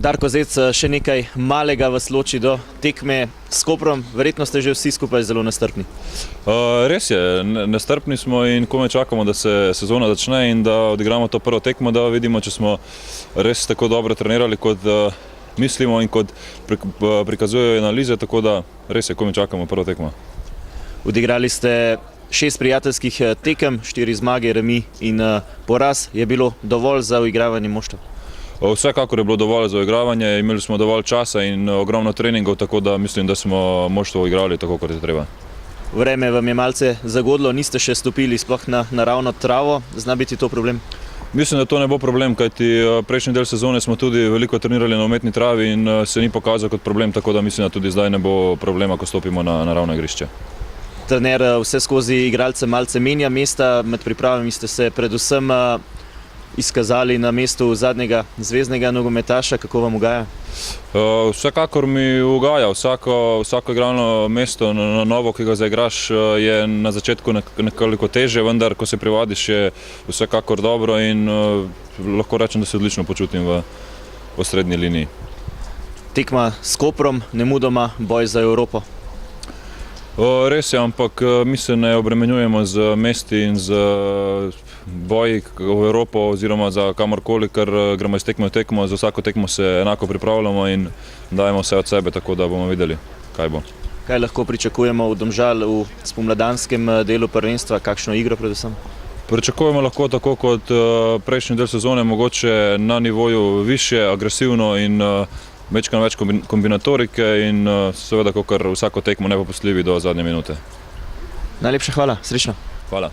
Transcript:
Darko Zec, še nekaj malega vas loči do tekme s Koprom. Verjetno ste že vsi skupaj zelo nestrpni. Res je, nestrpni smo in komaj čakamo, da se sezona začne in da odigramo to prvo tekmo, da vidimo, če smo res tako dobro trenirali, kot mislimo in kot prikazujejo analize, tako da res je, komaj čakamo prvo tekmo. Odigrali ste 6 prijateljskih tekem, 4 zmage, remi in poraz. Je bilo dovolj za uigravanje moštva? Vsekakor je bilo dovolj za uigravanje, imeli smo dovolj časa in ogromno treningov, tako da mislim, da smo moštvo uigrali tako, kot je treba. Vreme vam je malce zagodlo, niste še stopili sploh na naravno travo. Zna biti to problem? Mislim, da to ne bo problem, kajti prejšnji del sezone smo tudi veliko trenirali na umetni travi in se ni pokazal kot problem, tako da mislim, da tudi zdaj ne bo problema, ko stopimo na naravno igrišče. Trener vse skozi igralce malce menja mesta, med pripravami ste se predvsem izkazali na mestu zadnjega zveznega nogometaša. Kako vam ugaja? Vsekakor mi ugaja. Vsako igralno mesto na novo, ki ga zaigraš, je na začetku nekoliko težje, vendar ko se privadiš, je vsekakor dobro in lahko rečem, da se odlično počutim v osrednji liniji. Tekma s Koprom, nemudoma boj za Evropo. Res je, ampak mi se ne obremenjujemo z mesti in z boji v Evropo oziroma za kamorkoli, ker gremo iz tekme v tekmo, za vsako tekmo se enako pripravljamo in dajemo vse od sebe, tako da bomo videli, kaj bo. Kaj lahko pričakujemo v Domžal v spomladanskem delu prvenstva, kakšno igro predvsem? Pričakujemo lahko tako kot prejšnji del sezone, mogoče na nivoju više, agresivno in več kombinatorike in seveda kakor vsako tekmo nepopustljivi do zadnje minute. Najlepša hvala, srečno. Hvala.